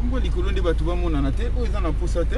bongo likolo nde bato bamonana te oyo eza na posa te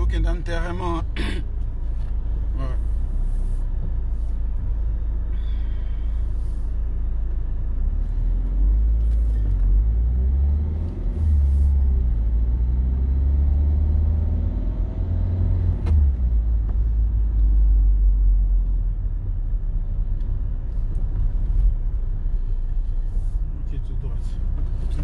tokende enterrement. Ouais. Ok, tout droit. Ok.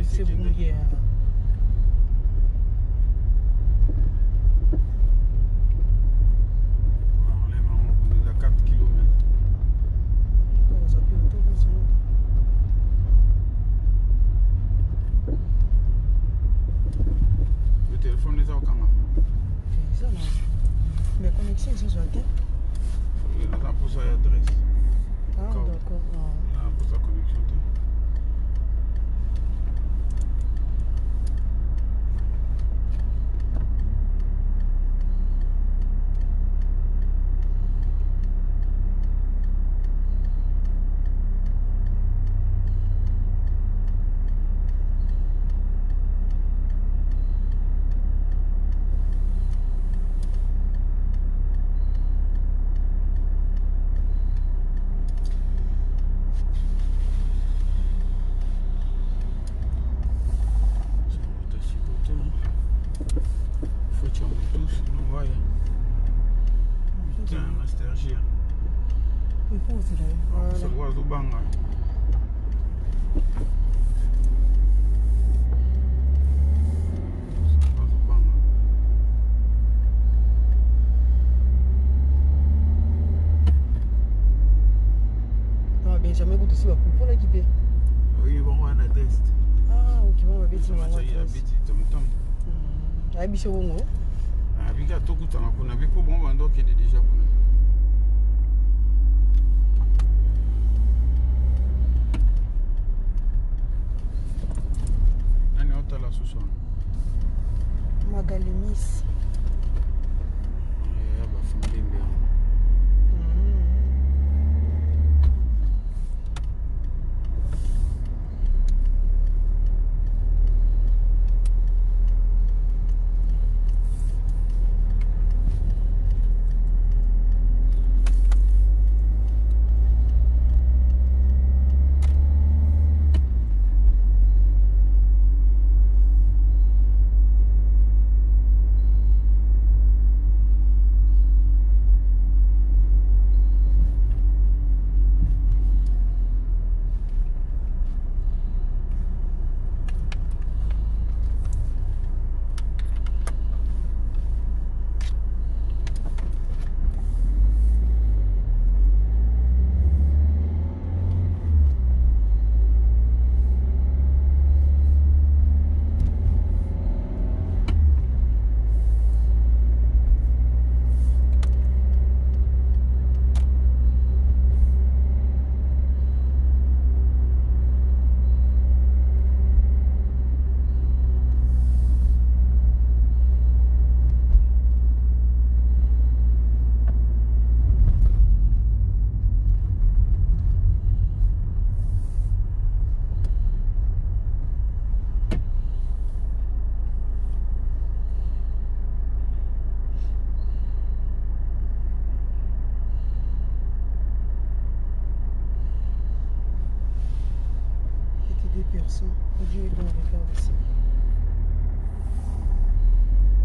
C'est bon, yeah. On est à 4 km. On s'appelle autobus. Le téléphone est au Kama. C'est ça, non? Mais connexion, c'est sur la tête. Il a pour sa adresse. Ah, d'accord. Il a pour sa connexion. Jamais goûté si pour l'équiper. Oui, bon, on a test. Ah, ok, bon, on va vite. On va vite. Ah, bicho bon. Ah, biga to kutana kuna bipo bon bando kende déjà kuna. Nani otala suso. Magalemis. Ya ba famille mbia. ici.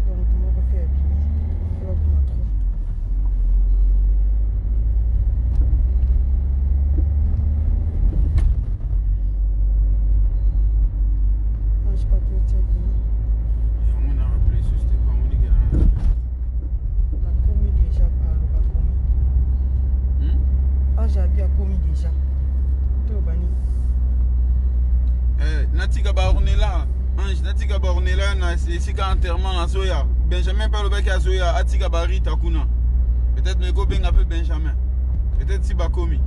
Donc tout le monde refait abîmer. Ça va prendre trop. Ah, je sais pas que tu as abîmé. On a rappelé ce c'était pas mon gars. On a commis déjà par le pas commis. Ah, j'ai bien commis déjà. Tout bani. Natika Baronela, Ange, Natika Baronela, c'est quand enterrement à Soya. Benjamin parle pas qu'à Soya, Atika Bari Takuna. Peut-être Nego Ben appelle Benjamin. Peut-être si Bakomi.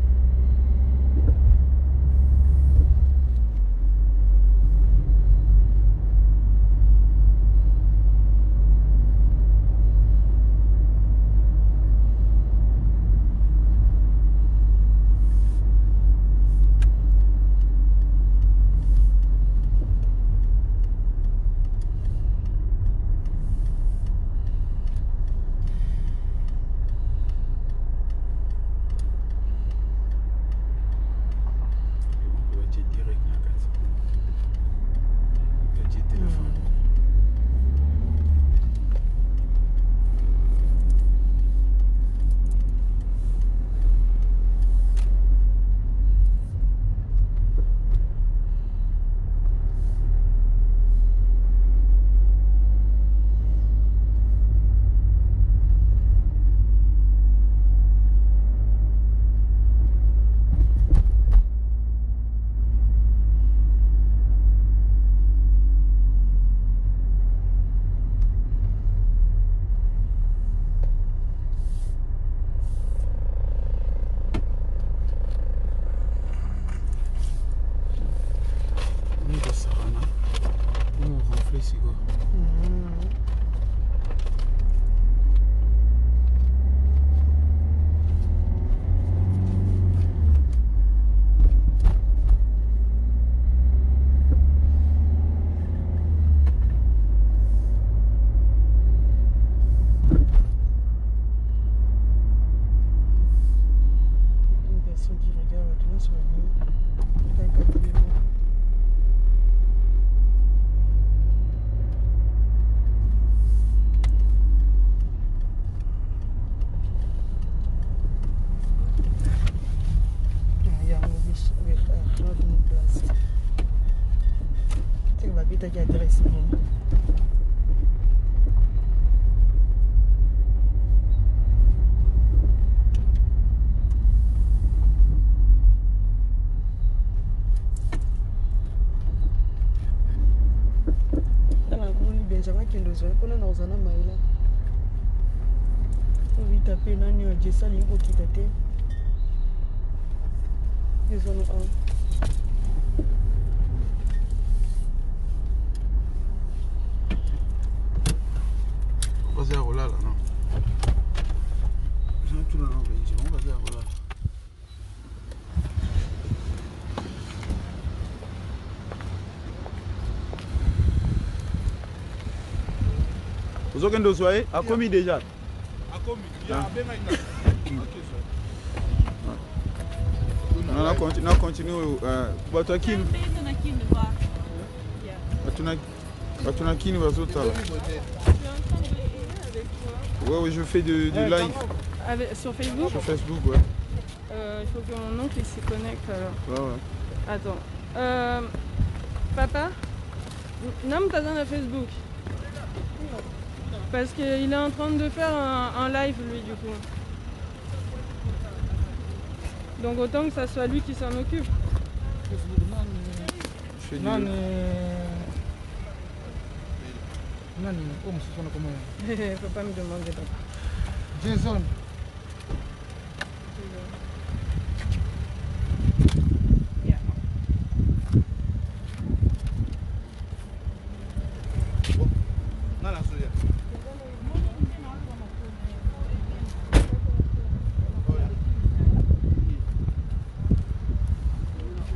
Qui a intéressé bien. Benjamin qui nous a qu'on a dans un amaïla. On vit taper nani on dit ça l'ingo qui t'était. Ils ont un. On va là, non. J'ai tout là, on va dire voilà. Vous avez un soirée à commis déjà. À commis, il y a bien on continue. Ouais, je fais du live. Sur Facebook? Sur Facebook, ouais. Il faut que mon oncle il se connecte alors. Ouais. Attends. Papa? Nam t'as un Facebook? Parce qu'il est en train de faire un live lui du coup. Donc autant que ça soit lui qui s'en occupe. Non, faut pas me demander papa. Jason.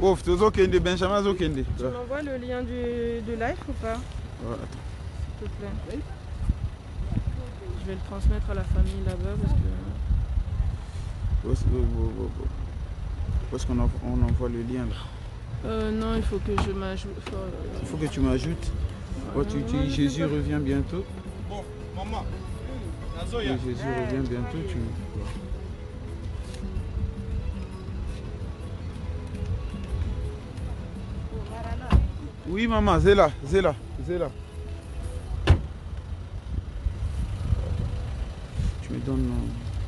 Ouf, tu as Benjamin Zokende. Tu m'envoies le lien du live ou pas? Ouais, attends. S'il te plaît. Je vais le transmettre à la famille là-bas parce que... Où est-ce qu'on envoie le lien là? Non, il faut que je m'ajoute. Il faut que tu m'ajoutes. Oh, tu dis Jésus revient bientôt. Bon, maman. Oui, Jésus revient bientôt. Tu... Oui, maman, c'est là. Tu me donnes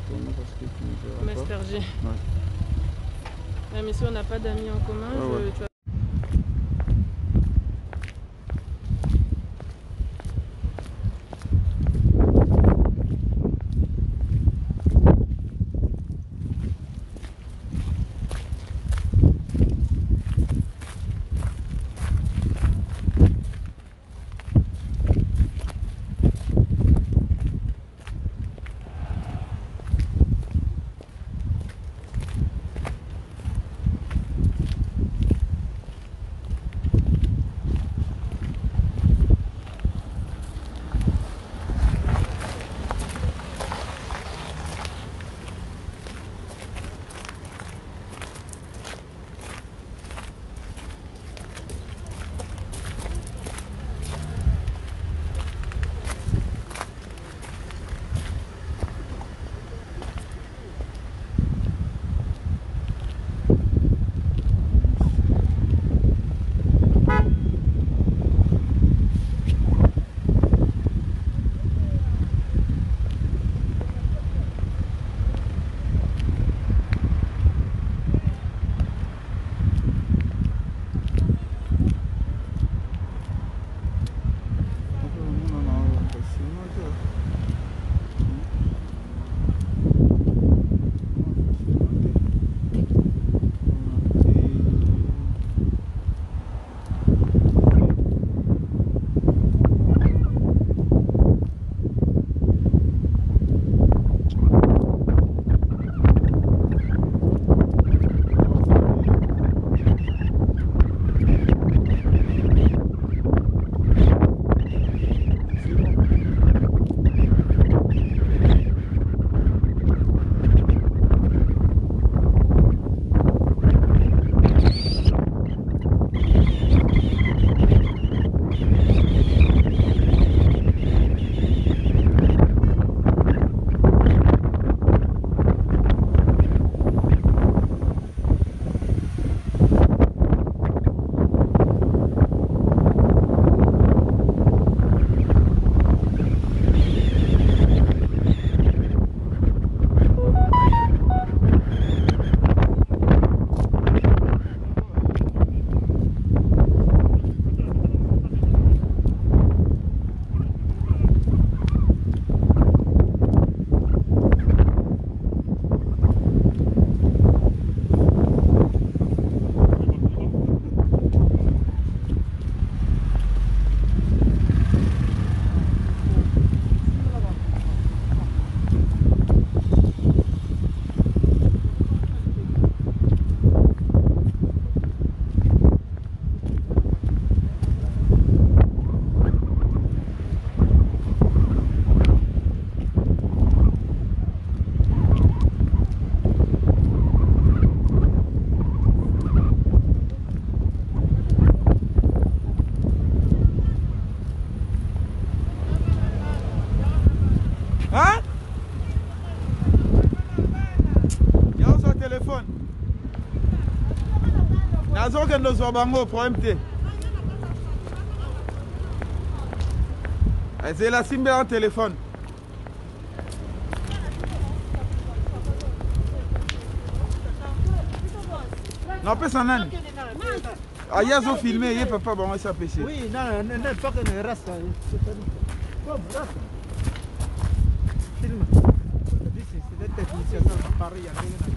ton nom parce que tu ne verras pas. Mr. G. Ouais. Ouais, mais si on n'a pas d'amis en commun, ouais. tu vas... Nazokende ozwa bango problème te. Ezela simbe en téléphone. Non, pesa nani? Aya zo filmer ye papa bango sa pese. Oui, non, faut que ne reste. C'est des techniciens à Paris, il y a rien à faire.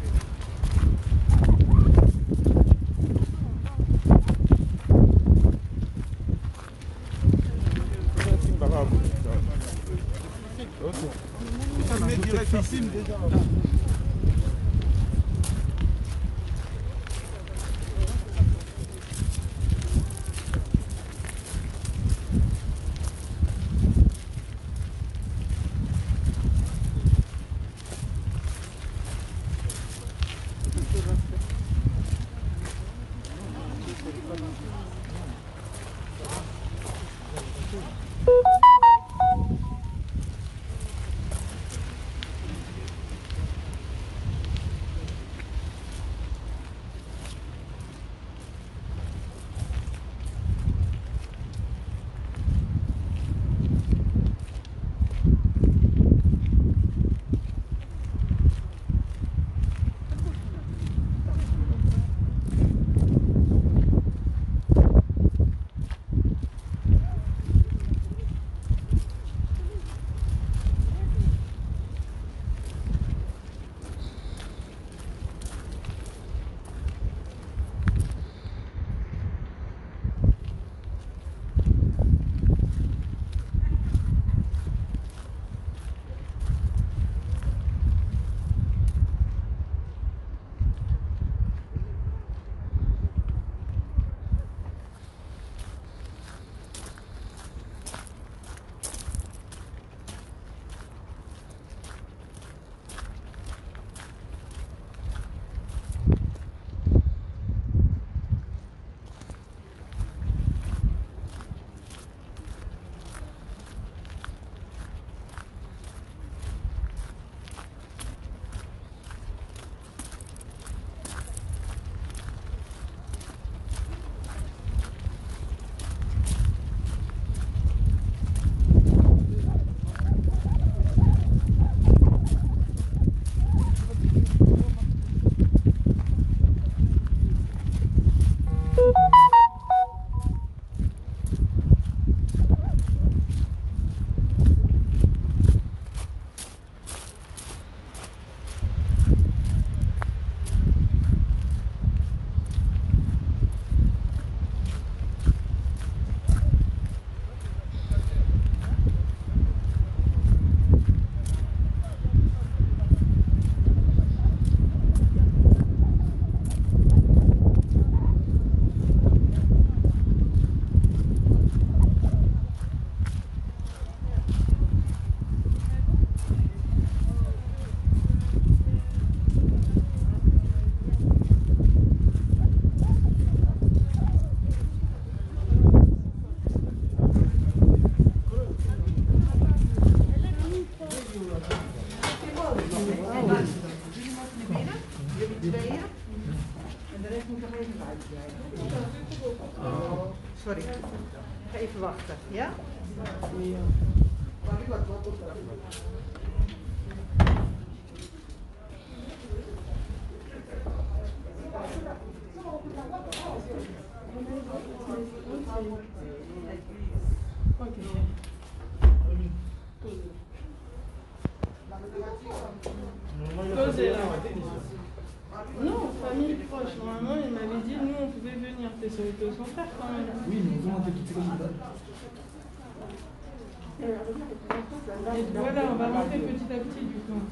Sorry. Ga even wachten, ja? Posez là. Non, famille proche. Normalement, il m'avait dit, nous, on pouvait venir. T'es son frère quand même. Oui, mais comment t'es quitté comme ça? Et voilà, on va monter petit à petit du coup.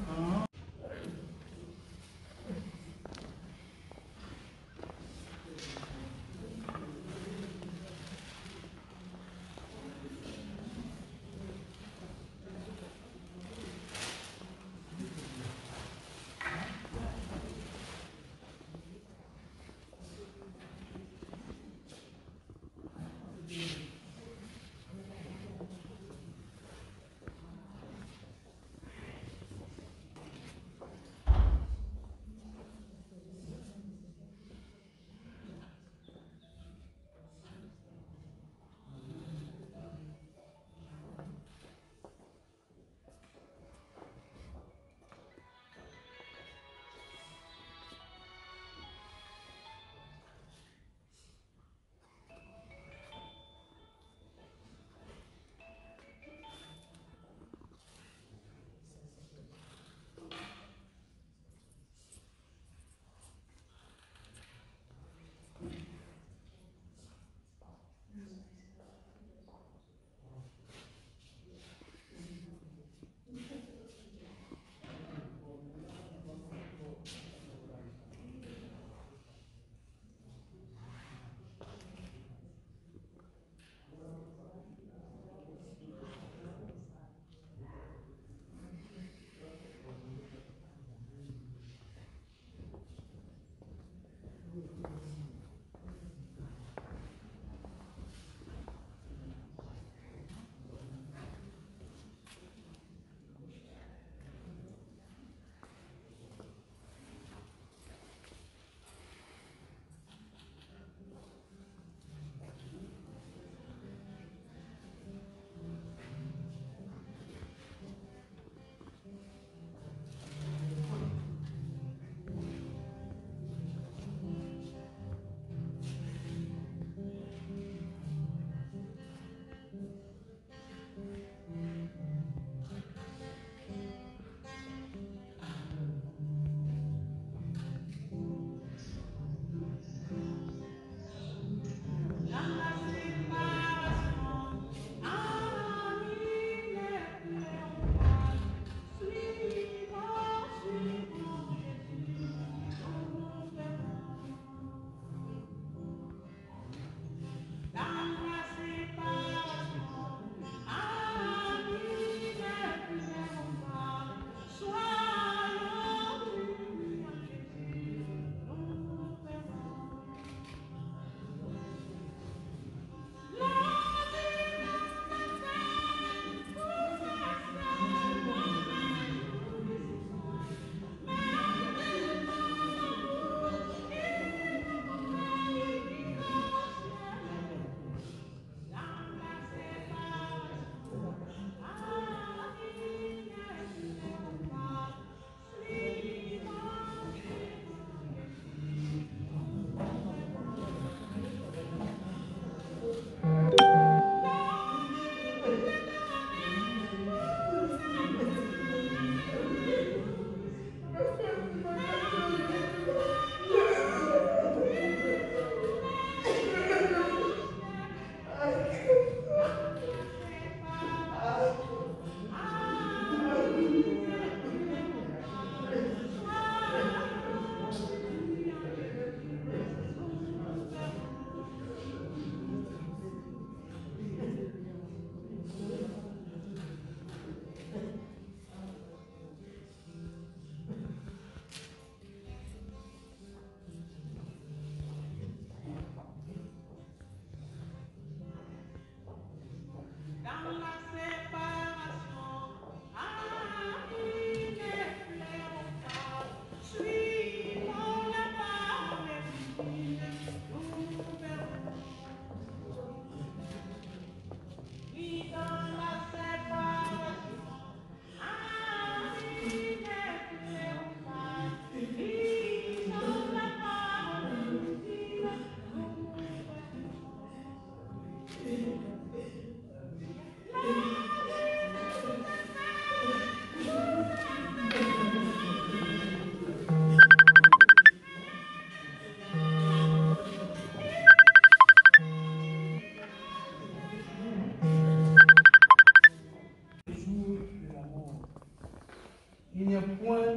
il n'y a point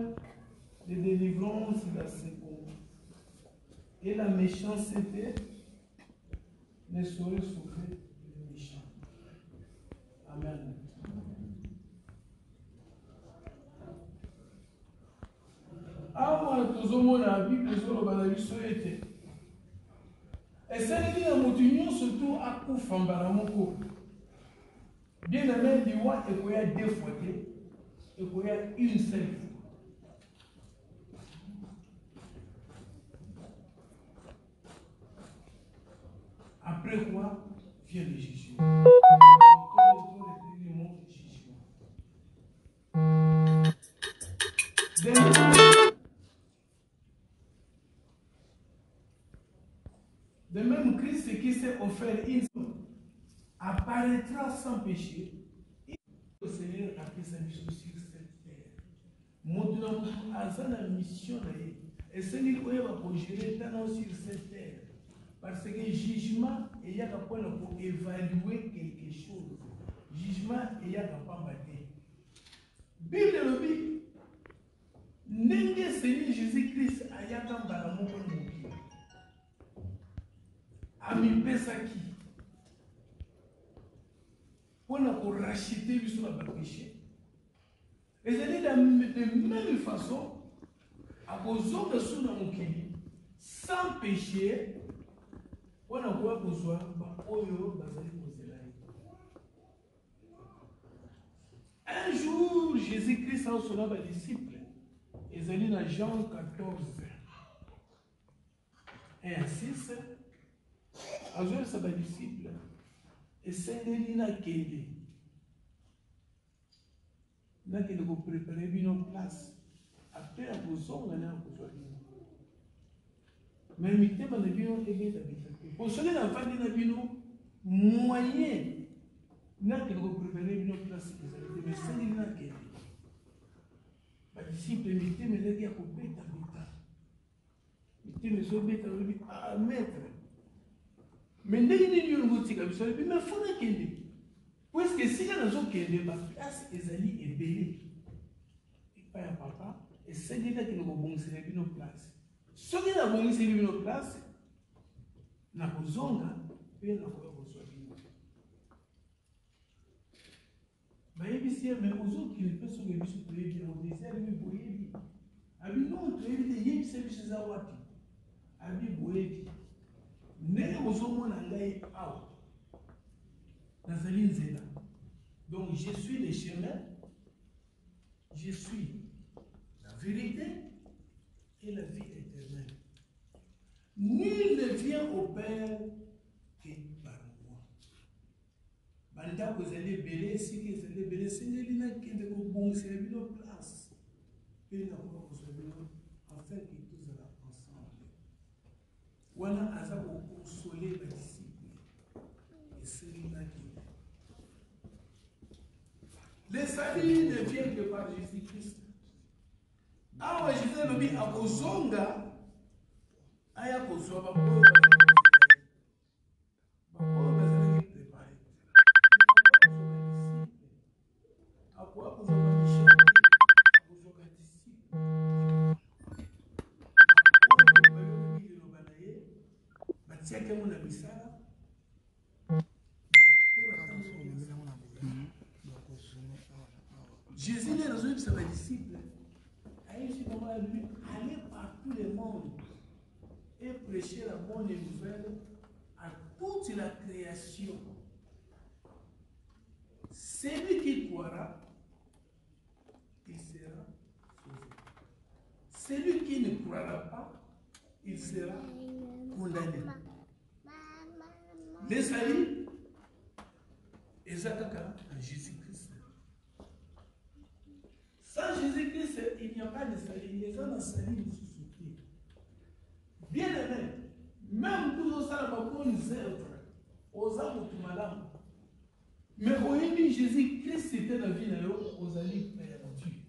de délivrance dans ce monde. Et la méchanceté ne saurait sauver le méchant. Amen. Awa tozomona la Bible ezoloba na biso ete esaleli na moto nyonso tu akufa mbala moko. Bien aimé, liwa ekoya deux fois te, ekoya une seule fois. Après quoi vient le jugement. De même, Christ qui s'est offert une fois apparaîtra sans péché. Le Seigneur a fait sa mission sur cette terre. Maintenant, à sa mission, et ce qu'il va gérer sur cette terre. Parce que le jugement, il y a pour évaluer quelque chose. Jugement, il y a pas battre. Bible le dit, n'est-ce Seigneur Jésus-Christ a y a quand même ami pesaki pour nous racheter sur la péché. Et c'est de même façon à cause de sous dans mon kili sans péché pour nous avoir besoin un jour Jésus-Christ a son disciple et ils dans Jean 14 et à 6 Azul sa disciple et c'est na kende ko préparer une place après à bozonga na ko mais mité ba bino ege d'habitude pour cela na fandi na bino moyen na ko préparer une place mais c'est na kende ba disciple mité mais leki ko beta mité mais so beta à mettre. Mais dès que nous avons dit que nous avons fait kende. Puisque si nous avons kende, la place est belle. Et pas un papa. Et c'est là que nous avons bon servir nos places. Ce qui nous avons bon servir nos places, nous avons zonga, et nous avons besoin de nous. Mais mais aux autres qui ne peuvent se lever sur les biens, on désire lui boyer. Abi non, tu es des services à Wati. Abi boyer. Ne ozomona ngai awa nazali nzela. Donc je suis le chemin, je suis la vérité et la vie éternelle. Nul ne vient au Père que par moi. Banda vous allez belé, si vous allez belé, c'est l'élina qui est de bon servir nos places. Et nous avons besoin afin que tous soient ensemble. Voilà à ça pour consoler les disciples. Et c'est l'élina qui est. Les saluts ne viennent que par Jésus-Christ. Ah ouais, Jésus le dit à Kozonga. Aya Kozonga, Jésus les résolut sur les disciples. Allez par tout le monde et prêcher la bonne nouvelle à toute la création. Celui qui croira, il sera sauvé. Celui qui ne croira pas, il sera condamné. Les saluts, exactement à Jésus-Christ. Sans Jésus-Christ, il n'y a pas de salut. Les gens n'ont salut de société. Bien aimé, même tous les œuvres, aux âmes de madame. Mais au début, Jésus-Christ était dans la vie aux alliés perdus.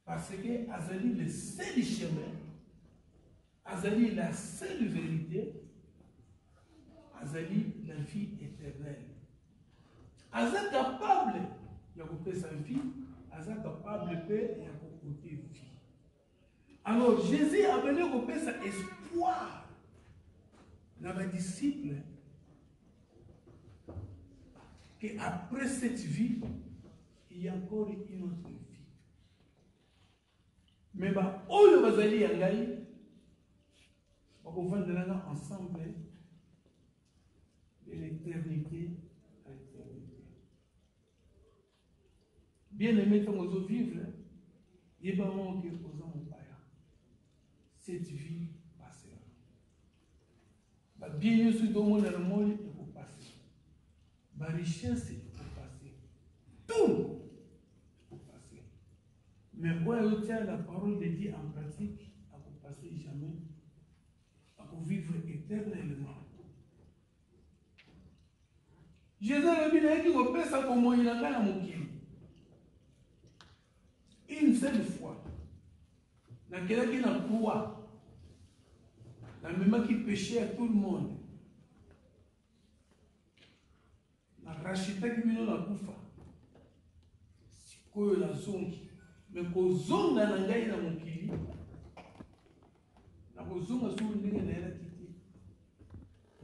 Parce que Azali le seul chemin, Azali la seule vérité, Azali la vie éternelle. Azali capable de couper sa vie aza capable de paix et à côté vie. Alors Jésus a venu couper sa espoir dans les disciples qu'après cette vie, il y a encore une autre vie. Mais bah, oh le bazali yangai, on va vendre ensemble de l'éternité à l'éternité. Bien aimé, quand vous vivre, il va manquer aux hommes cette vie passera. Bah, bien sûr, dans le monde, il faut passer. Ma richesse, il faut passer. Tout, il faut passer. Mais quand on tient la parole de Dieu en pratique, il ne faut passer jamais. Il faut vivre éternellement. Jésus a dit que vous ça comme il a gagné une seule fois. Dans quelqu'un qui n'a croix, dans le même qui péchait à tout le monde. La rachita qui vient dans la koufa. C'est quoi la zone? Mais qu'au zone dans la gaïa dans mon kili, dans le zone à soulever dans la quitté,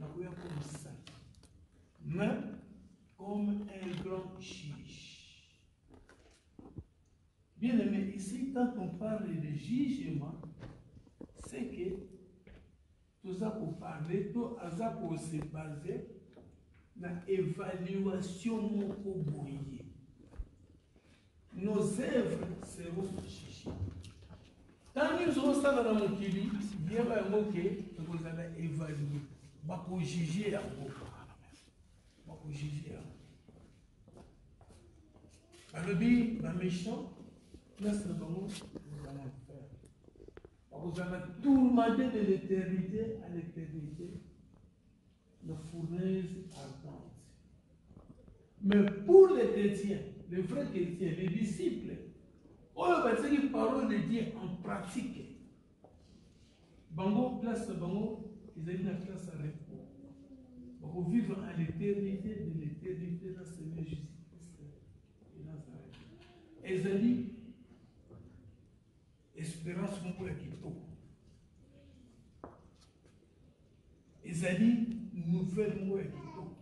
dans le comme ça. Mais comme un grand chiche. Bien aimé, ici, quand on parle de jugement, c'est que tout ça pour parler, tout ça pour se baser dans l'évaluation de nos boyers. Nos œuvres seront jugées. Quand nous sommes dans mon kili, il y a un mot que vous allez évaluer. Pour juger à vous. Pour juger à vous. Le but, le méchant, là, c'est comment vous allez faire. Vous allez tourmenter de l'éternité à l'éternité la fournaise ardente. Mais pour les chrétiens, les vrais chrétiens, les disciples, on va dire une parole de Dieu en pratique. Bango, place Bango, ils ont une place à repos. Pour vivre à l'éternité de l'éternité dans le Seigneur Jésus-Christ et Nazareth. Et ils ont dit, espérance mon pour Akito. Ils ont dit, nouvelle mot Akito.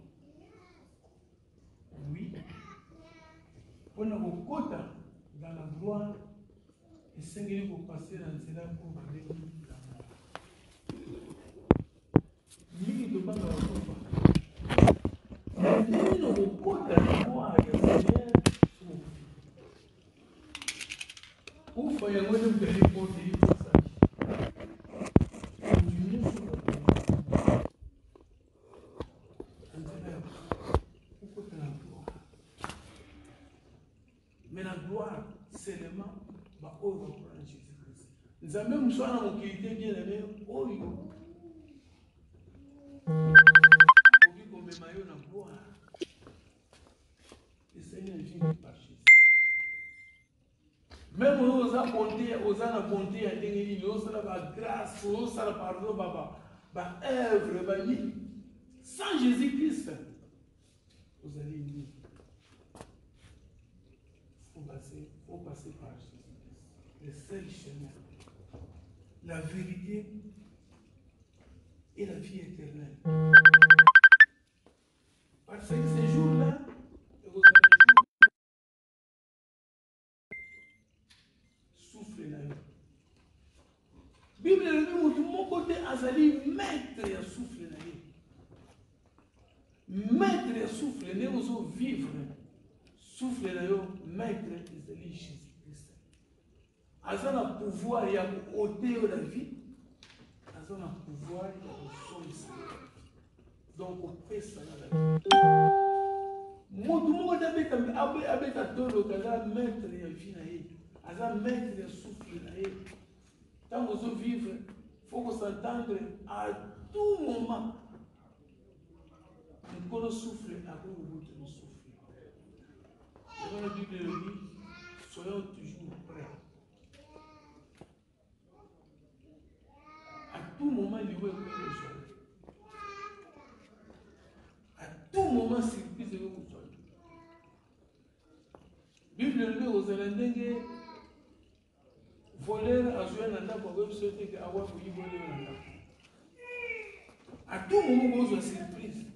Oui. On a beaucoup dans la gloire et Seigneur vous passer dans cela pour aller dans la mort. Lui de bande à la lui nous beaucoup dans la gloire et Seigneur ou faut y avoir une belle portée pour ça. Mais la gloire, c'est le mal, bah, oh, on prend Jésus-Christ. Nous avons même soit dans mon qualité bien aimé, oh, il faut qu'on me maille la gloire. Le Seigneur vient par Jésus. Même nous, on a bonté, on a la bonté, on a la grâce, on a la pardon, bah, œuvre, bah, sans Jésus-Christ, vous allez vivre. Il faut passer par Jésus-Christ. Le seul chemin, la vérité et la vie éternelle. Parce que ces jours-là, vous allez souffler là. Bible le dit, de mon côté, Azali, maître et souffle là. Maître et souffle, nous allons vivre. Souffle là, maître Azali Jésus-Christ. Azali a pouvoir, il y a ôter la vie. Azali a pouvoir, il y a sauver. Donc, on peut ça dans la vie. Moi, tout le monde a tolo, Azali maître et vie là. Azali maître et souffle là. Quand vous vivre, il faut s'entendre à tout moment. Quand on souffle, après vous vous souffle. Et dans la Bible dit, soyons toujours prêts. À tout moment, il faut écouter le soleil. À tout moment, surprise de vous soleil. Bible le aux Alandenge, voler à jouer dans la web sauter que avoir pour y voler dans la. À tout moment, vous avez surprise.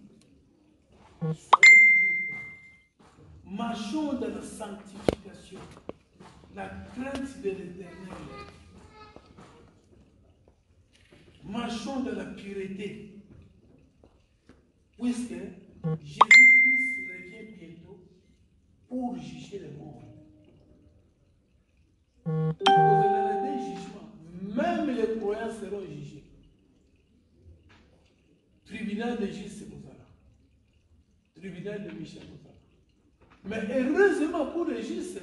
Marchons dans la sanctification, la crainte de l'Éternel. Marchons dans la pureté. Puisque Jésus-Christ revient bientôt pour juger le monde. Vous avez des jugements. Même les croyants seront jugés. Tribunal de justice, c'est ça. Tribunal de Michel, c'est ça. Mais heureusement pour les justes,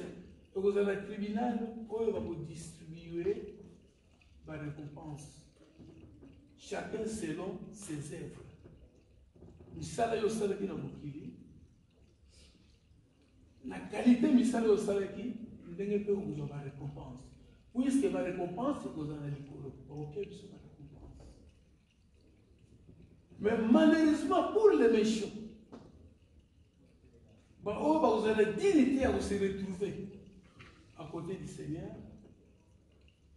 vous avez le tribunal où il va vous distribuer la récompense. Chacun selon ses œuvres. Misala yo salaki na mokili. La qualité misala yo salaki, ndenge pe vous avez la récompense. Puisque la récompense, vous en avez le récompense. Mais malheureusement pour les méchants, vous avez la dignité à vous se retrouver à côté du Seigneur.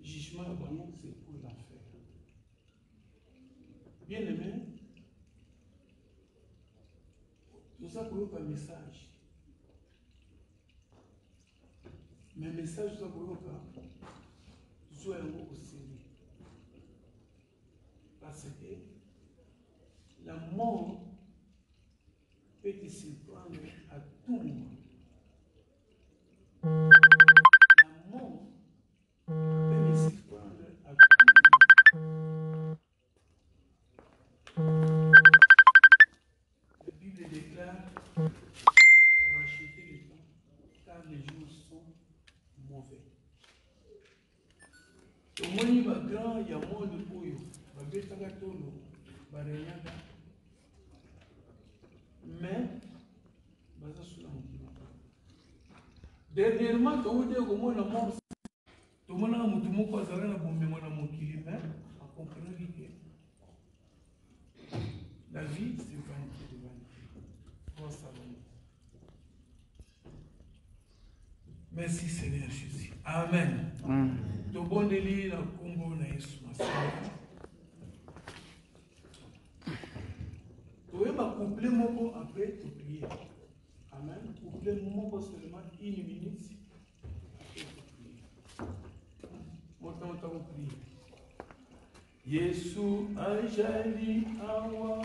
Jugement c'est pour l'enfer. Bien aimé, nous avons un message. Mais le message, nous avons un au sérieux. Parce que la mort peut te surprendre à tout moment. La mort peut me surprendre à tout moment. La Bible déclare racheter le temps car les jours sont mauvais. Au moins, il va grand, il y a moins de pouilles. Il va bien tolo, il va rien. Mais, dernièrement, quand vous dites que moi, la mort, tout le monde a dit que moi, je vais bomber mon kili, mais en comprenant que la vie, c'est vanité de vanité. Merci Seigneur Jésus. Amen. Donc, bon délire, la Congo, na Yesu. Tu vas coupler mon mot après tu prier. Amen. Coupler mon mot seulement 1 minute. Mon temps, tu vas prier. Yesu ajali awa,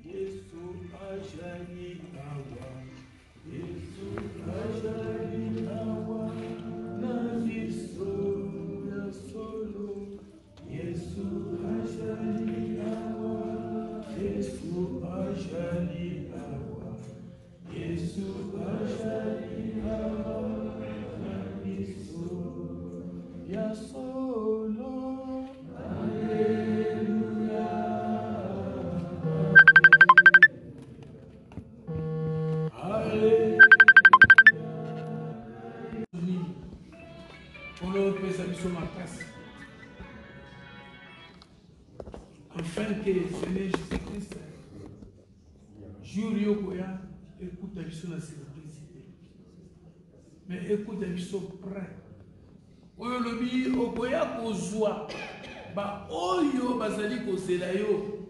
Yesu ajali awa, Yesu ajali awa, na biso ya solo, Yesu ajali awa, Yesu ajali awa, Yesu ajali awa, na biso ya solo. Afin que le Seigneur Jésus-Christ, jour yokoya, écoute la vision de la simplicité. Mais écoute la vision près. Oyo lobi okoya kozwa ba oyo bazali kozela yo.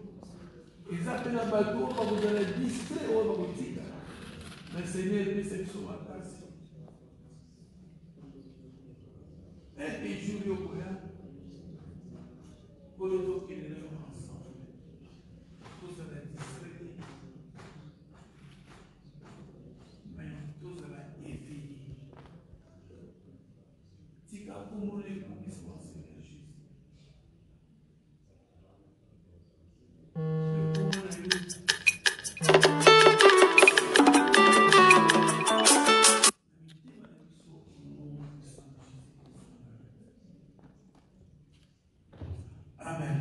Eza pena bato ba kozala distrait oyo ba kotika. Le Seigneur est cette vision makasi. Et jour yokoya, oyo tokende ensemble. Tous à la distraite. Mais tous à la éveillée. Tika pour les coups Seigneur Jésus. Amen.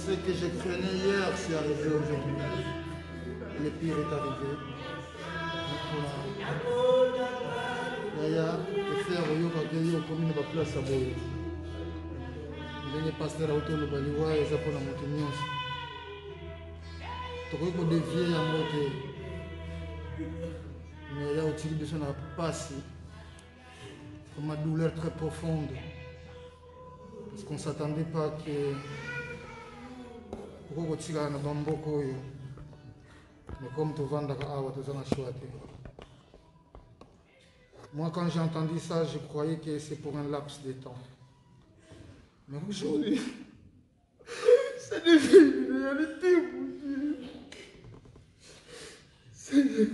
Ce que je craignais hier, c'est arrivé aujourd'hui. Le pire est arrivé. Yaya, le frère Oyoka Keyo, commune de place à Boyo. Il est passé à l'auto, le baliwa, et ça pour la montagne. Tu peux dévier la montée. Mais là, au tir de son passe, c'est une douleur très profonde. Parce qu'on ne s'attendait pas que. Mais comme tu vends moi, quand j'ai entendu ça, je croyais que c'est pour un laps de temps. Mais aujourd'hui, ça devient une réalité, mon Dieu. Seigneur,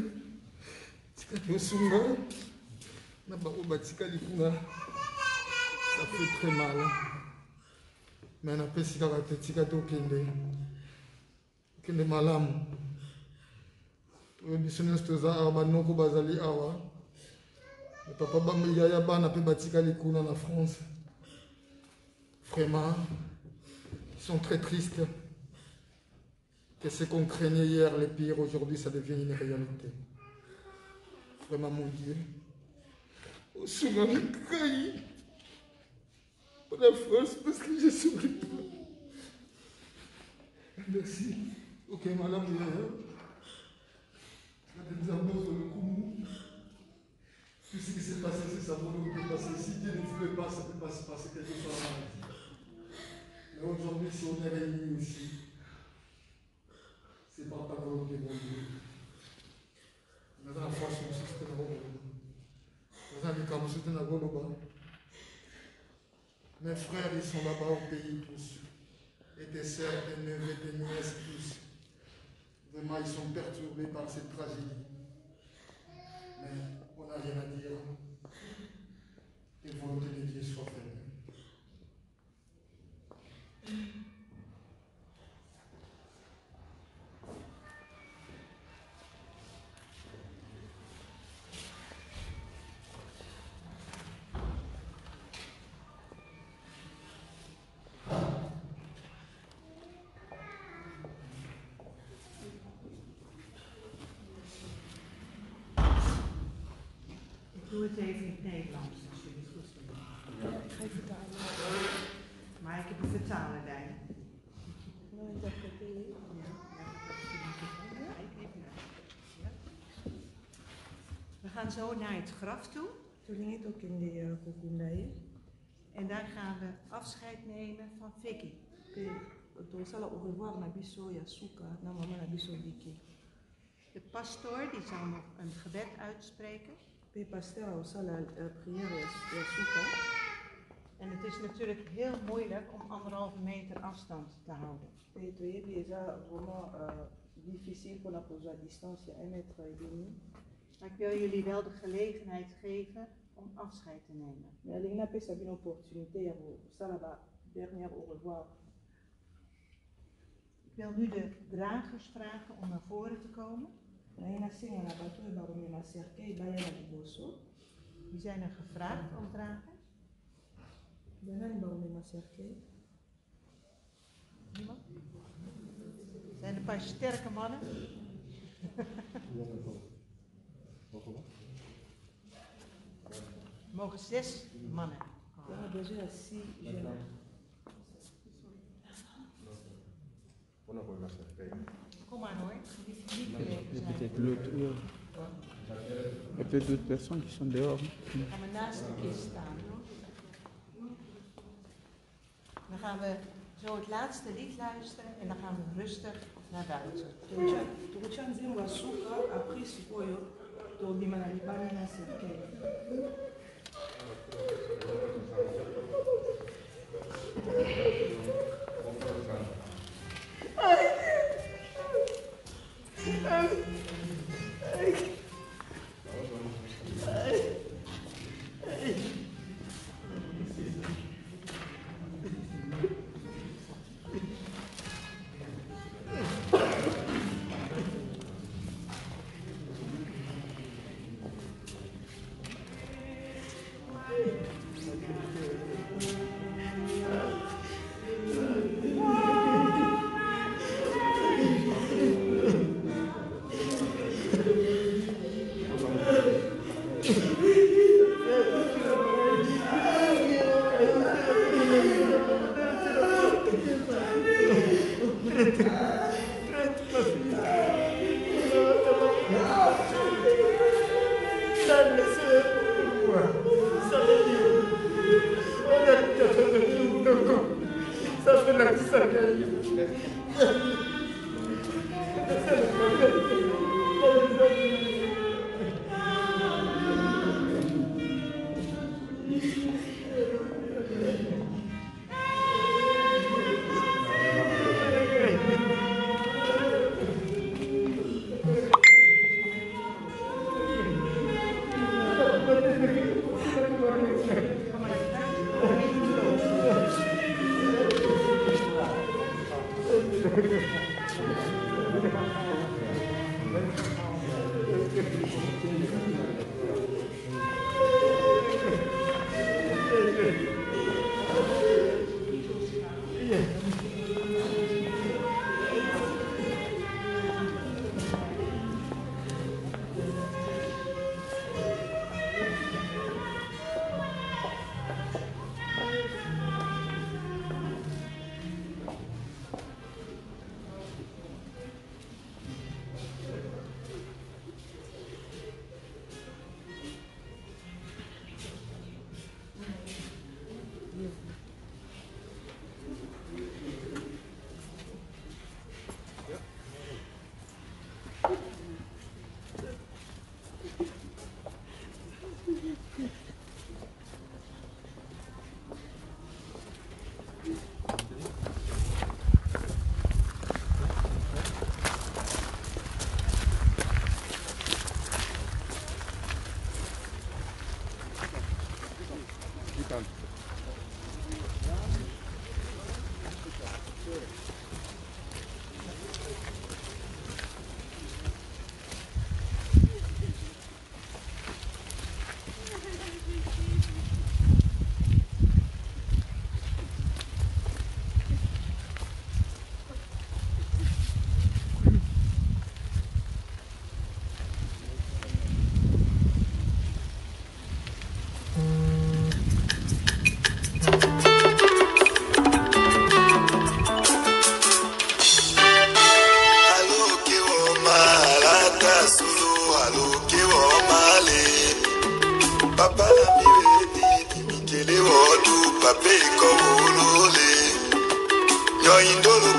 ça fait très mal. Mais on a fait si kende malamu business toza awa banoko bazali awa papa bamiyaya bana pe batikali kuna na France vraiment ils sont très tristes que ce qu'on craignait hier le pire aujourd'hui ça devient une réalité vraiment mon Dieu au souvent pour la France parce que je souris pas. Merci. Ok, madame, tout ce qui s'est passé, c'est sa volonté. Parce que si Dieu ne voulait pas, ça ne peut pas se passer quelque chose à la maladie. Mais aujourd'hui, si on est réunis ici, c'est par ta volonté, mon Dieu. Nous avons la force, nous sommes nous avons mes frères, ils sont là-bas au pays tous. Et tes sœurs, tes neveux, tes nièces, tous. Vraiment, ils sont perturbés par cette tragédie. Mais on n'a rien à dire. Que la volonté de Dieu soit faite. Doe het even in het Nederlands, als jullie het goed vinden. Ja, ik ga je vertalen. Maar ik heb een vertaler bij. Nou, ik dacht dat je... Ja, kijk even naar. Ja. We gaan zo naar het graf toe. Toen ging het ook in de Kokundaï. En daar gaan we afscheid nemen van Vicky. Toen zal ik au revoir naar Bisso, Yasuka, naar mama naar Bisso Diki. De pastoor die zal nog een gebed uitspreken. Pe pasteur osala prière ya suka. En het is natuurlijk heel moeilijk om 1,5 meter afstand te houden. Pe toyebi eza vraiment difficile pour la kozwa distance ya 1,5 meter. Maar ik wil jullie wel de gelegenheid geven om afscheid te nemen. Mais alingi napesa bino opportunité ya kosala ba dernière au revoir. Ik wil nu de dragers vragen om naar voren te komen. Die zijn er gevraagd om dragers. Niemand? Zijn er een paar sterke mannen? Mogen 6 mannen komen. Kom maar hoor, niet Peut-être l'autre. Il y a peut-être d'autres personnes qui sont dehors. Gaan we naast de kist staan. Dan gaan we zo het laatste lied luisteren en dan gaan we rustig naar buiten.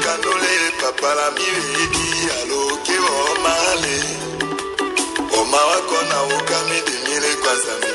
kanole papa la miwedi aloke omale oma wako na ukame demile kwa zami.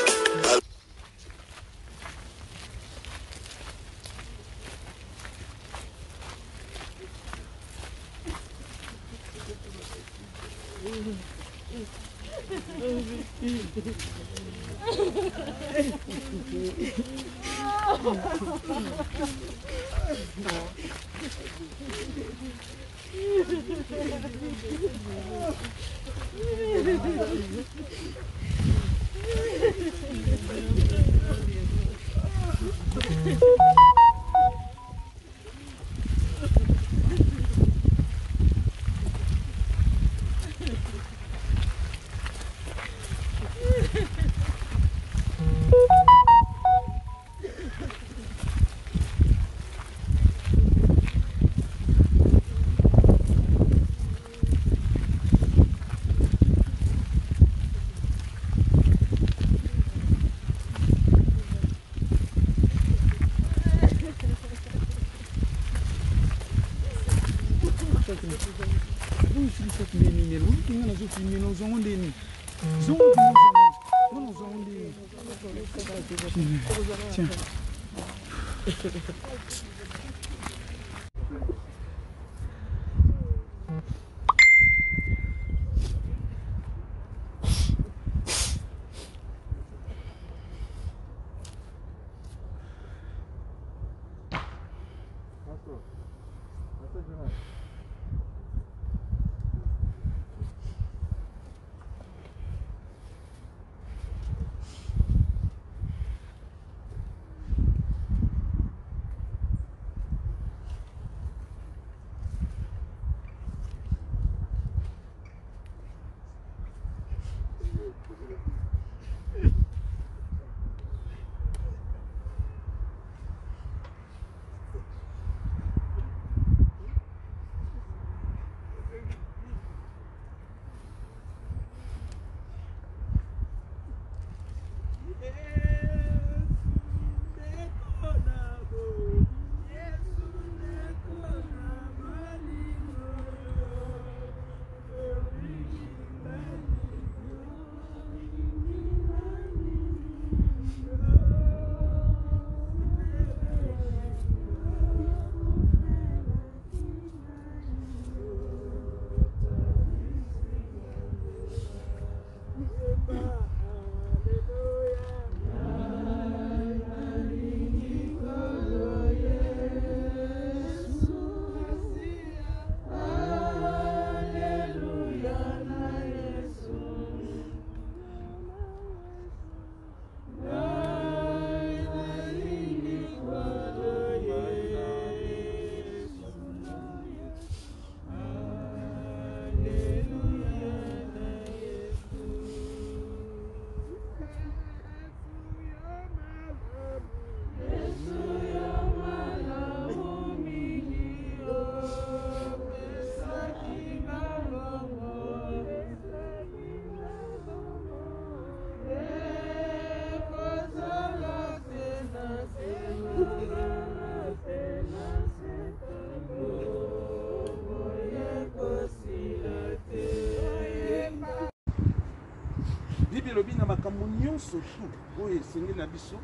Bibi na makambo nyonso tu oyo esengi na biso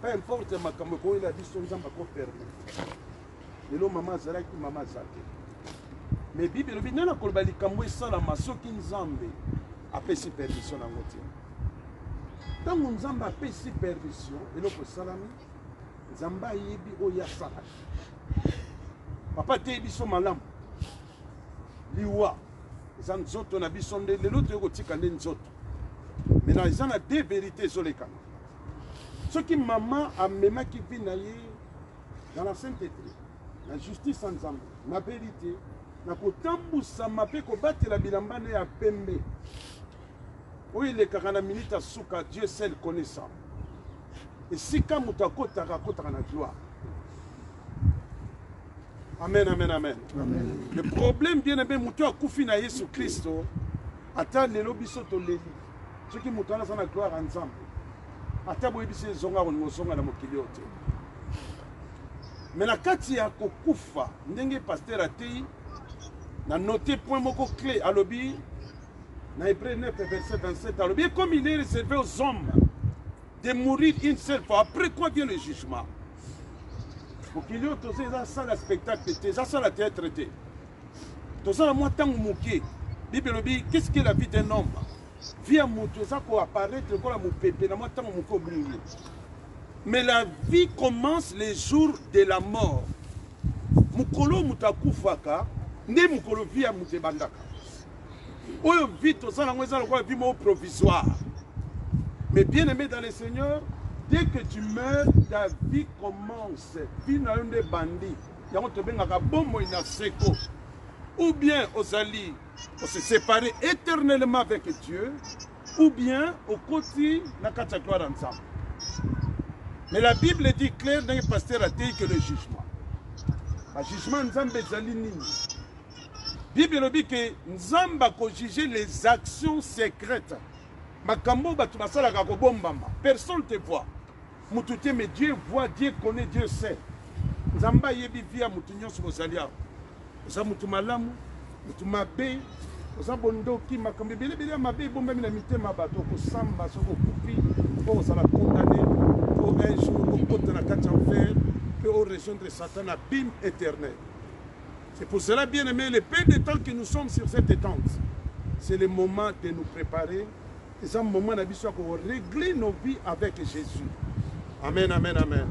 peu importe makambo ko la biso nzamba ko permettre lelo mama azalaki mama azate mais Bibi lobi nana koloba likambo esalama soki nzambe apesi permission nango te ntango nzambe apesi permission eloko esalami nzambe ayebi oyo asalaki papa te biso malamu liwa eza nzoto na biso nde lelo toyokotika nde nzoto maintenant ils ont deux vérités sur les canaux. Ce qui maman a même qui vit dans la sainteté, la justice ensemble, la vérité, na kotambu sa mape ko battre la bilambane ya pembe. Oui les 40 minutes à souka Dieu seul connaissant. Et si quand mutakota rakota na gloire. Amen amen amen. Amen. Le problème bien aimé mutu akufi na Yesu Christo ata lelo biso to leli. Ce qui mutana sana gloire ensemble. Ata boyebisi zonga on mosonga na mokili ote. Mais la kati ya kokufa ndenge pasteur atei na noté point moko clé à l'obi na Hébreux 9 verset 27 à l'obi comme il est réservé aux hommes de mourir une seule fois après quoi vient le jugement. Pour qu'il y ait tous ça ça la spectacle ça ça la théâtre traité. Tout ça moi tant moqué. Bible l'obi qu'est-ce que la vie d'un homme? Vie à moto ça ko apparaître comme la mo pépé na moi tant moko brûler. Mais la vie commence les jours de la mort. Mukolo mutakufaka, ne mukolo via mutebandaka. Oyo vie to ça la vie provisoire. Mais bien aimé dans le Seigneur, dès que tu meurs, ta vie commence. Vie na une bandit. Yango to bengaka bombo ina seko. Ou bien aux alliés, on se séparer éternellement avec Dieu, ou bien au côté na kata gloire ensemble. Mais la Bible dit clair dans le pasteur a dit que le jugement. Le jugement Nzambe Zalini. La Bible dit que Nzambe a juger les actions secrètes. Makambo batu basala ka kobombama. Personne ne te voit. Mutute mais Dieu voit, Dieu connaît, Dieu sait. Nzamba yebi via mutunyo sur ozalia. Oza mutu malamu, mutu mabe, oza bondoki makambo bele bele mabe bomba mina mitema bato ko samba soko kupi, ko sala condamné. Un jour, au côté de la carte en fer, peut rejoindre Satan à bim éternel. C'est pour cela, bien aimé, le peu de temps que nous sommes sur cette tente, c'est le moment de nous préparer. Et c'est un moment de régler nos vies avec Jésus. Amen, amen, amen.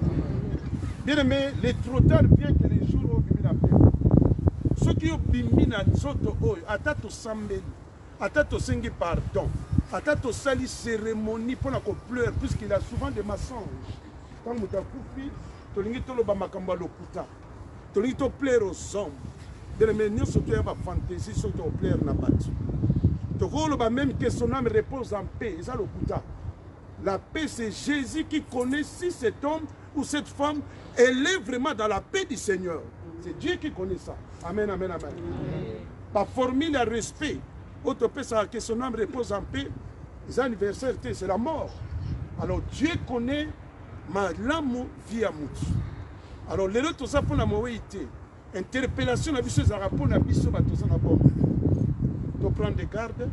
Bien aimé, les trop tard vient que les jours ont vu la paix. Ceux qui ont bimi na soto oyo, atato sambeli, atato sengi pardon. Atato sali cérémonie pour la pleurer puisqu'il a souvent des mensonges. Quand nous avons coupé, tu as dit que tu as lokuta. Tu as dit que tu plaire aux hommes. De nous surtout il y a une fantaisie sur tu plaire na batu. Tu as même que son âme repose en paix. C'est lokuta. La paix c'est Jésus qui connaît si cet homme ou cette femme elle est vraiment dans la paix du Seigneur. C'est Dieu qui connaît ça. Amen, amen, amen. Par formule à respect. Autre personne que son âme repose en paix, les anniversaires, c'est la mort. Alors Dieu connaît ma l'âme vie à mouche. Alors les autres, ça pour la moïté. Interpellation, la vie sur la rapport, la vie sur la tout ça na bon. Tu prends des gardes.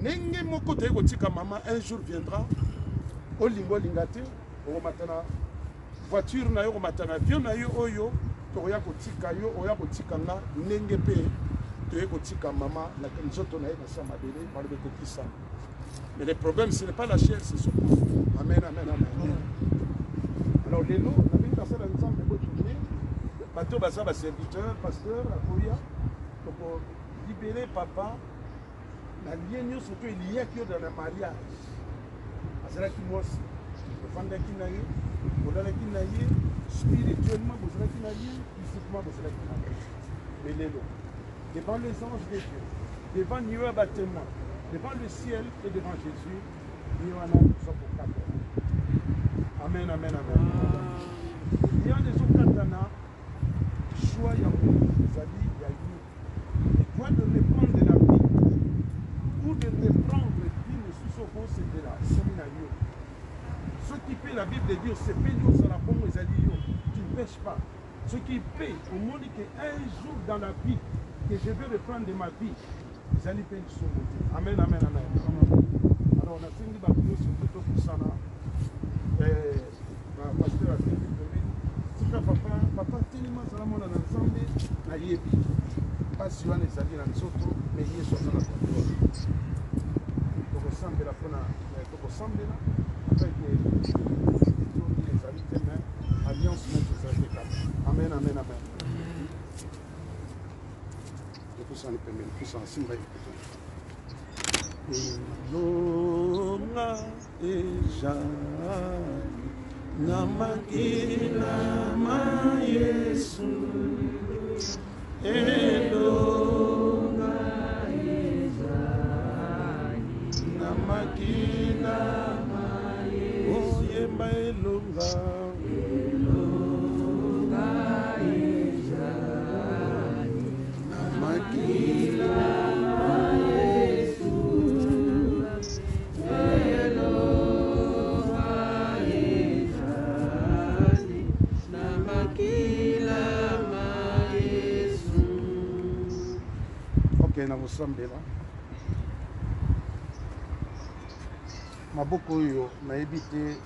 Nenge moko te kotika maman un jour viendra. O lingo lingate, o matana voiture na yo matana avion na yo oyo, to ya kotika yo, o ya kotika nga nenge pe. Maman, mais le problème, ce n'est pas la chair, c'est son corps. Amen, amen, amen. Alors, les lots, on avait passé ensemble de votre journée. Bateau, ça va serviteur, pasteur, Akoya, pour libérer papa. La ligne, surtout, il y a que dans le mariage. C'est là qu'il moi aussi. Le fondé qui n'a eu, spirituellement, vous savez qu'il n'a eu, physiquement, vous savez qu'il n'a eu. Mais les lots. Devant les anges de Dieu, devant Nieu bâtiment, devant le ciel et devant Jésus, nous sommes pour 4 ans. Amen, amen, amen. Il y a des autres katana, choix, il y a Zali, il y a eu. Et toi de reprendre de la vie, ou de reprendre le vie, nous sommes c'était là, séminaire. Ce qui paie la Bible de Dieu, c'est payer sur la bombe, tu ne pêches pas. Ce qui paie, au monde qu'un jour dans la vie, que je vais reprendre de ma vie, les allez payer sur mon Dieu. Amen, amen, amen. Alors, on a fini de battre sur tout pour ça. Pasteur a fait si papa, tellement ça la monde ensemble, na yebi. Pas si on est allé dans les autres, mais il est sur la contrôle. Donc, on semble la fona, donc on semble là, après que les amis témoins, alliance, amen, amen, amen. Longa eja na makina ma Yesu elonga eja na makina ma Yesu oyemba elonga Namaki tokende na kosambela maboko oyo nayebi te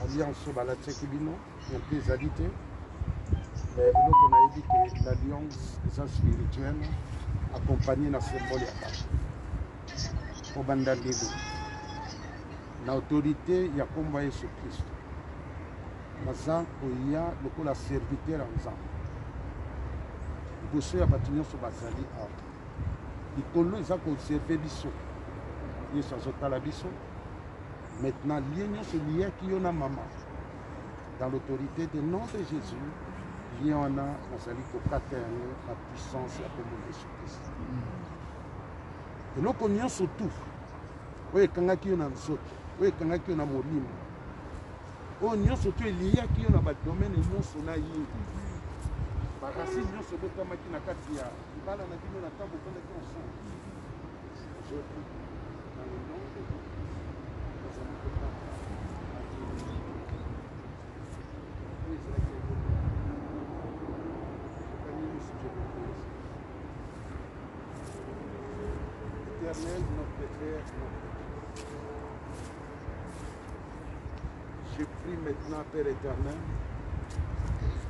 alliance oyo balatiaki bino mpe ezali te eloko nayebi ke l'alliance eza spirituelle accompagné na symbole ya papa kobanda lelo na autorité ya kombo ya yesu kristo naza koya lokola serviteur ya nzambe liboso ya bato nyonso bazali awa likolo eza koserve biso yesu azotala biso maintenant lie nyonso liaki yo na mama dans l'autorité du nom de jésus lie wana nazali kokata yango na puissance ya kombo ya yesu kristo eloko nyonso tu oyo ekangaki yo na nzoto oyo ekangaki yo na molimo oyo nyonso to eliaki yo na badomene nyonso na ye baracine nyonso ebotamaki na kati ya libala na bino na ntango okendaki ensemble aujourd'hui dans le nom de Dieu nazali kokata oyo ezalaki okani nyonso je vous prie éternel notre Père je prie maintenant, Père éternel,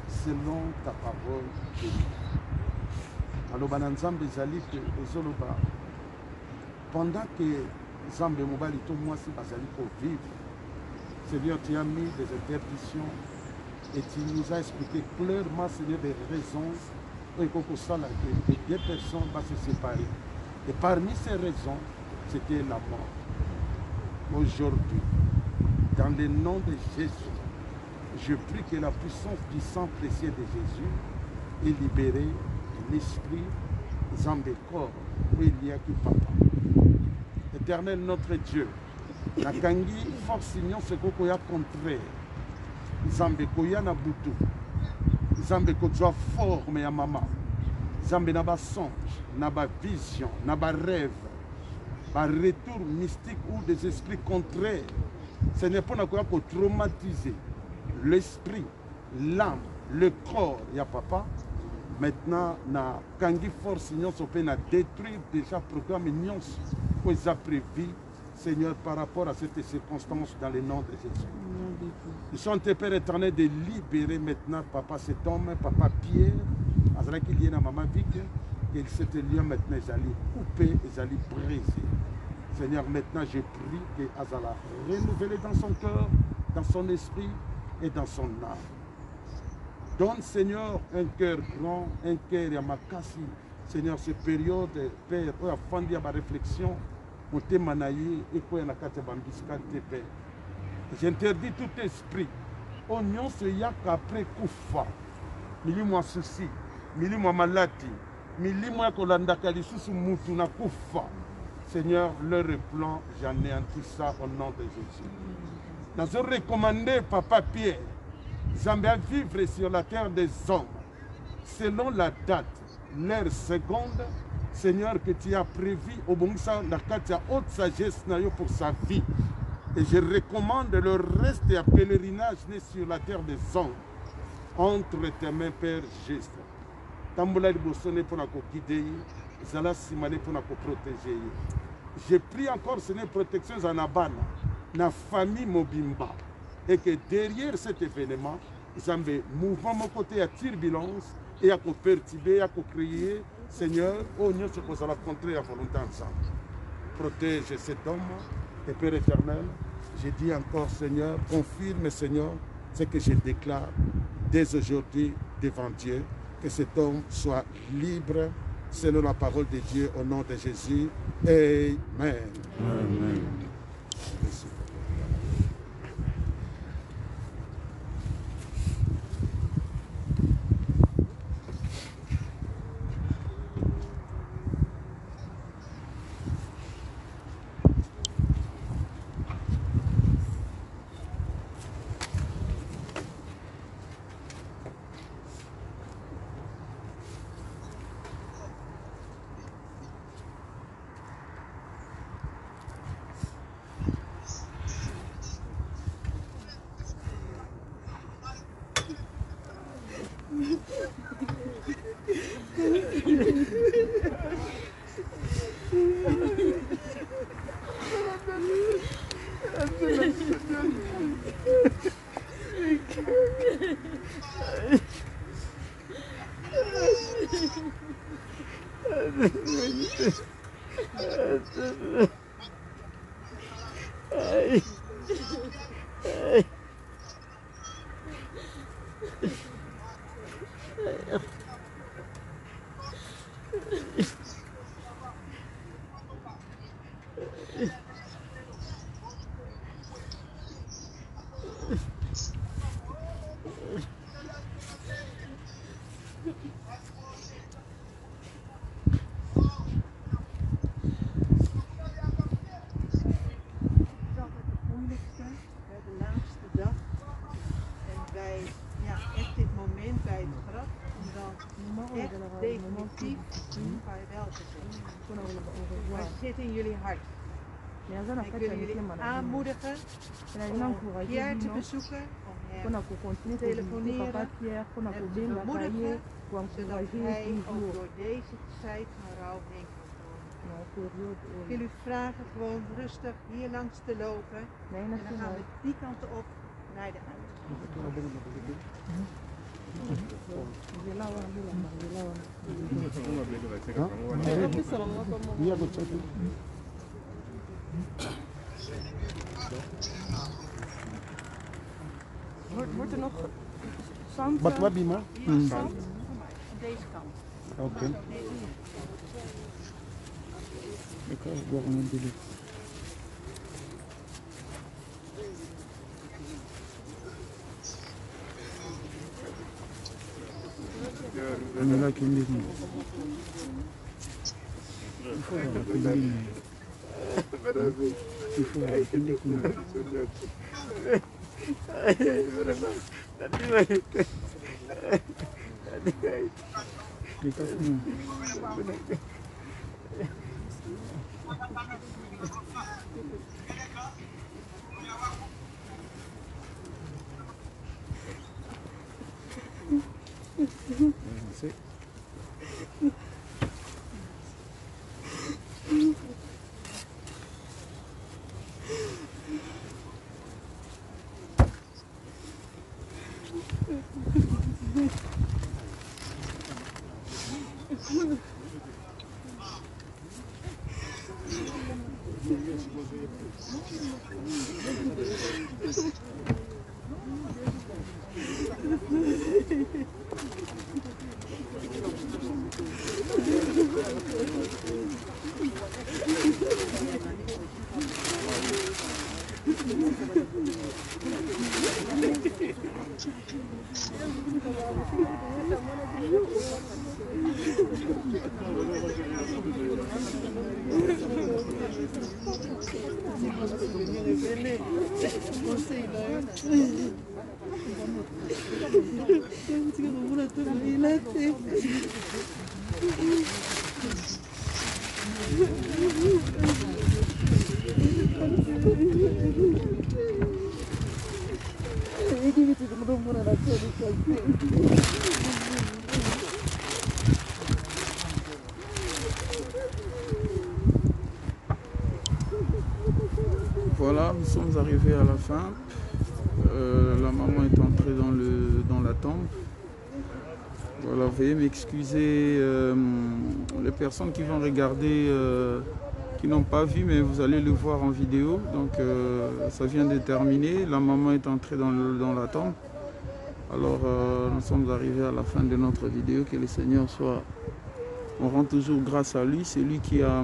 selon ta parole bénie. Alors, Nzambe ezali que ezoloba pendant que Nzambe mobali to moi si bazali pour vivre, Seigneur, tu as mis des interdictions et tu nous as expliqué clairement, Seigneur, des raisons pour que deux personnes vont se séparer. Et parmi ces raisons, c'était la mort. Aujourd'hui, dans le nom de Jésus, je prie que la puissance du sang précieux de Jésus est libérée de l'esprit, Zambé corps, où il y a qui papa. Éternel notre Dieu, la kangi force union ce qu'on a contraire. Zambé koya na butu. Zambé ko doit forme ya maman. Zambé na ba songe, na ba vision, na ba rêve, ba retour mystique ou des esprits contraires. Ce n'est pas pour traumatiser l'esprit, l'âme, le corps. Il y a papa. Maintenant, na kangi force union so peut détruire déjà programme union où ils ont prévu, Seigneur, par rapport à cette circonstance dans le nom de Jésus. Nous sommes tes Père éternel de libérer maintenant, papa, cet homme, papa Pierre, avec qui il y a maman Vic, et cet lieu maintenant, ils allaient couper, ils allaient briser. Seigneur, maintenant je prie que Azala renouvelé dans son cœur, dans son esprit et dans son âme. Donne, Seigneur, un cœur grand, un cœur yamakasi. Seigneur, cette période, Père, où il y a fandi à ma réflexion, où tu es manaï et où il y a kate bambiscate, Père. J'interdis tout esprit. Oignon se yak après koufa. Mili moi souci, mili moi malati, mili moi kolandaka lisusu mutu na koufa. Seigneur, leur plan, j'anéantis ça au nom de Jésus. Nous avons recommandé, Papa Pierre, Zambé à vivre sur la terre des hommes, selon la date, l'heure seconde, Seigneur, que tu as prévu au bon sens, la haute sagesse pour sa vie. Et je recommande le reste de pèlerinage sur la terre des hommes, entre tes mains, Père juste. Tamboula de Bossone pour la guider. Zala simale pour nous protéger. Je prie encore, Seigneur, protection en Abana, na famille Mobimba, et que derrière cet événement, Zambé, mouvement mon côté à turbulence et à perturber, à créer, Seigneur, au nom de ce qu'on va rencontrer à volonté ensemble. Protège cet homme et Père éternel, je dis encore, Seigneur, confirme, Seigneur, ce que je déclare dès aujourd'hui devant Dieu, que cet homme soit libre selon la parole de Dieu, au nom de Jésus. Amen. Amen. Merci. Wat zit in jullie hart? Ik wil jullie aanmoedigen om Pierre te bezoeken, om hem te telefoneren en te bemoedigen, zodat hij ook door deze tijd van rouw heen kan komen. Ik wil u vragen gewoon rustig hier langs te lopen en dan gaan we die kant op naar de Wordt er nog zand? Wat wat Bima? zand? Aan deze kant. Oké. Ik ga wel een billet. On là qui me dit. Il faut avoir une ligne. Il faut avoir une ligne. Voilà, nous sommes arrivés à la fin. La maman est entrée dans la tombe. Voilà, veuillez m'excuser les personnes qui vont regarder, qui n'ont pas vu, mais vous allez le voir en vidéo. Donc ça vient de terminer. La maman est entrée dans la tombe. Alors nous sommes arrivés à la fin de notre vidéo. Que le Seigneur soit... On rend toujours grâce à lui. C'est lui qui a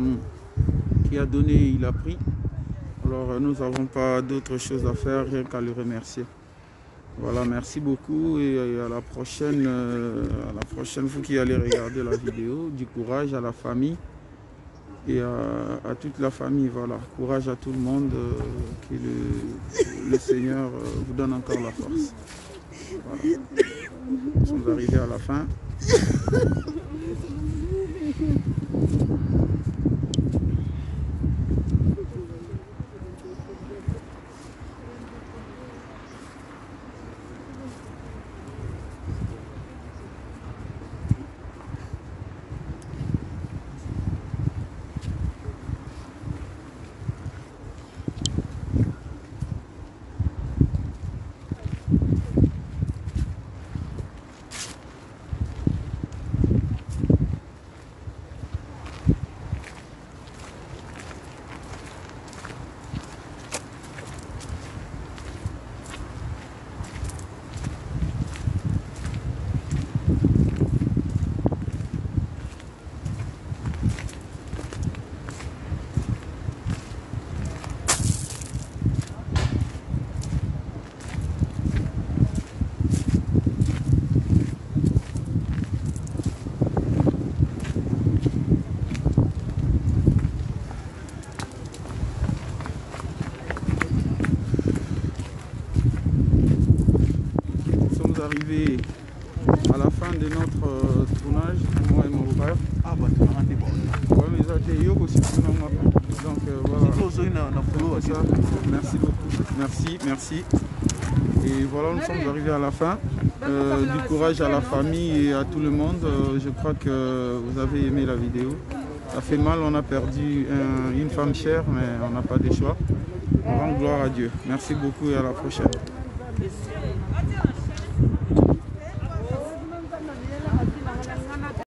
donné, il a pris. Alors nous n'avons pas d'autre chose à faire, rien qu'à le remercier. Voilà, merci beaucoup et à la prochaine, vous qui allez regarder la vidéo. Du courage à la famille et à toute la famille. Voilà, courage à tout le monde, que le Seigneur vous donne encore la force. Voilà. Nous sommes arrivés à la fin. notre tournage, moi et mon frère. Ah bah tu m'as rendu bon. Ouais, mais ça a été aussi. Donc voilà. Ça. Merci beaucoup. Merci. Et voilà, nous sommes arrivés à la fin. Du courage à la famille et à tout le monde. Je crois que vous avez aimé la vidéo. Ça fait mal, on a perdu une femme chère, mais on n'a pas de choix. On rend gloire à Dieu. Merci beaucoup et à la prochaine.